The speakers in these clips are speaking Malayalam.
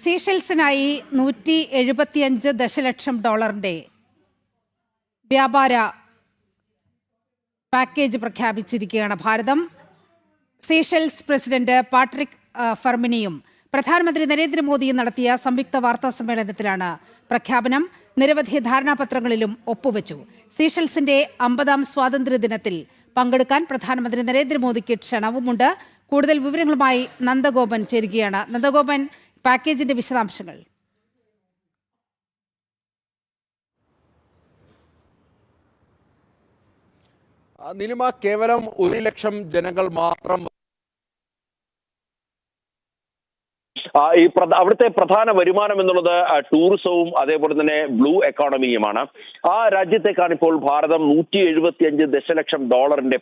സീഷെൽസിനായി $175 വ്യാപാര പാക്കേജ് പ്രഖ്യാപിച്ചിരിക്കുകയാണ് ഭാരതം. സീഷെൽസ് പ്രസിഡന്റ് പാട്രിക് ഫെർമിനിയും പ്രധാനമന്ത്രി നരേന്ദ്രമോദിയും നടത്തിയ സംയുക്ത വാർത്താ സമ്മേളനത്തിലാണ് പ്രഖ്യാപനം. നിരവധി ധാരണാപത്രങ്ങളിലും ഒപ്പുവെച്ചു. സീഷെൽസിന്റെ 50ാം സ്വാതന്ത്ര്യദിനത്തിൽ പങ്കെടുക്കാൻ പ്രധാനമന്ത്രി നരേന്ദ്രമോദിക്ക് ക്ഷണവുമുണ്ട്. കൂടുതൽ വിവരങ്ങളുമായി നന്ദഗോപൻ ചേരുകയാണ്. നന്ദഗോപൻ, പാക്കേജിന്റെ വിശദാംശങ്ങൾ. നിലിമ, കേവലം 1 ലക്ഷം ജനങ്ങൾ മാത്രം അവിടുത്തെ പ്രധാന വരുമാനം എന്നുള്ളത് ടൂറിസവും അതേപോലെ തന്നെ ബ്ലൂ എക്കോണമിയുമാണ്. ആ രാജ്യത്തേക്കാണ് ഇപ്പോൾ ഭാരതം $175 ദശലക്ഷം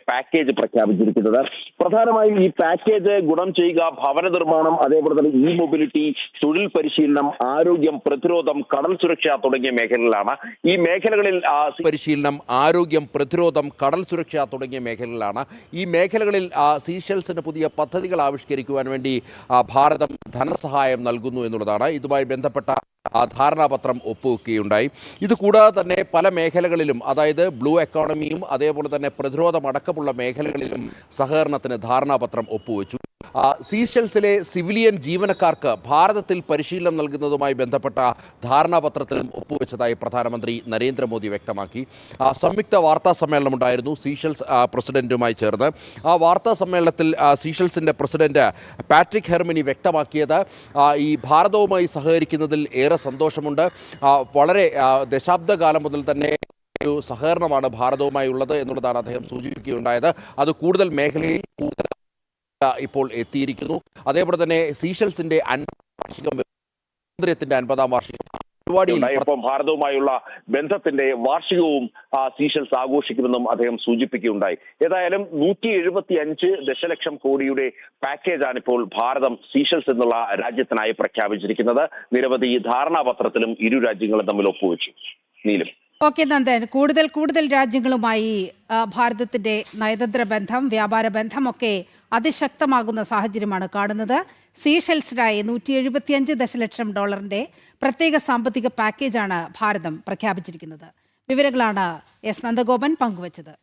പാക്കേജ് പ്രഖ്യാപിച്ചിരിക്കുന്നത്. പ്രധാനമായും ഈ പാക്കേജ് ഗുണം ചെയ്യുക ഭവന നിർമ്മാണം, അതേപോലെ തന്നെ ഇ മൊബിലിറ്റി, തൊഴിൽ പരിശീലനം, ആരോഗ്യം, പ്രതിരോധം, കടൽ സുരക്ഷ തുടങ്ങിയ മേഖലകളിലാണ്. ഈ മേഖലകളിൽ പരിശീലനം, ആരോഗ്യം, പ്രതിരോധം, കടൽ സുരക്ഷ തുടങ്ങിയ മേഖലകളിലാണ്. ഈ മേഖലകളിൽ സീഷെൽസിന് പുതിയ പദ്ധതികൾ ആവിഷ്കരിക്കുവാൻ വേണ്ടി ഭാരതം ധനസഹായം നൽകുന്നു എന്നുള്ളതാണ്. ഇതുമായി ബന്ധപ്പെട്ട ധാരണാപത്രം ഒപ്പുവെക്കുകയുണ്ടായി. ഇത് കൂടാതെ തന്നെ പല മേഖലകളിലും, അതായത് ബ്ലൂ എക്കോണമിയും അതേപോലെ തന്നെ പ്രതിരോധം അടക്കമുള്ള മേഖലകളിലും സഹകരണത്തിന് ധാരണാപത്രം ഒപ്പുവെച്ചു. സീഷെൽസിലെ സിവിലിയൻ ജീവനക്കാർക്ക് ഭാരതത്തിൽ പരിശീലനം നൽകുന്നതുമായി ബന്ധപ്പെട്ട ധാരണാപത്രത്തിലും ഒപ്പുവെച്ചതായി പ്രധാനമന്ത്രി നരേന്ദ്രമോദി വ്യക്തമാക്കി. സംയുക്ത വാർത്താ സമ്മേളനം ഉണ്ടായിരുന്നു സീഷെൽസ് പ്രസിഡന്റുമായി ചേർന്ന്. ആ വാർത്താ സമ്മേളനത്തിൽ സീഷെൽസിന്റെ പ്രസിഡന്റ് പാട്രിക് ഹെർമിനി വ്യക്തമാക്കിയത് ഈ ഭാരതവുമായി സഹകരിക്കുന്നതിൽ ഏറെ സന്തോഷമുണ്ട്. വളരെ ദശാബ്ദകാലം മുതൽ തന്നെ ഒരു സഹകരണമാണ് ഭാരതവുമായി ഉള്ളത് എന്നുള്ളതാണ് അദ്ദേഹം സൂചിപ്പിക്കുകയുണ്ടായത്. അത് കൂടുതൽ മേഖലയിൽ ഇപ്പോൾ എത്തിയിരിക്കുന്നു. അതേപോലെ തന്നെ സീഷെൽസിന്റെ 50ാം വാർഷികം പരിപാടിയിൽ ഭാരതവുമായുള്ള ബന്ധത്തിന്റെ വാർഷികവും സീഷെൽസ് ആഘോഷിക്കുമെന്നും അദ്ദേഹം സൂചിപ്പിക്കുകയുണ്ടായി. ഏതായാലും $175 ദശലക്ഷം പാക്കേജാണ് ഇപ്പോൾ ഭാരതം സീഷെൽസ് എന്നുള്ള രാജ്യത്തിനായി പ്രഖ്യാപിച്ചിരിക്കുന്നത്. നിരവധി ധാരണാപത്രത്തിലും ഇരു രാജ്യങ്ങളും തമ്മിൽ ഒപ്പുവെച്ചു. നീലും. ഓക്കെ നന്ദൻ, കൂടുതൽ രാജ്യങ്ങളുമായി ഭാരതത്തിന്റെ നയതന്ത്ര ബന്ധം, വ്യാപാര ബന്ധമൊക്കെ അതിശക്തമാകുന്ന സാഹചര്യമാണ് കാണുന്നത്. സീഷെൽസിനായി $175 ദശലക്ഷം പ്രത്യേക സാമ്പത്തിക പാക്കേജാണ് ഭാരതം പ്രഖ്യാപിച്ചിരിക്കുന്നത്. വിവരങ്ങളാണ് എസ് നന്ദഗോപൻ പങ്കുവച്ചത്.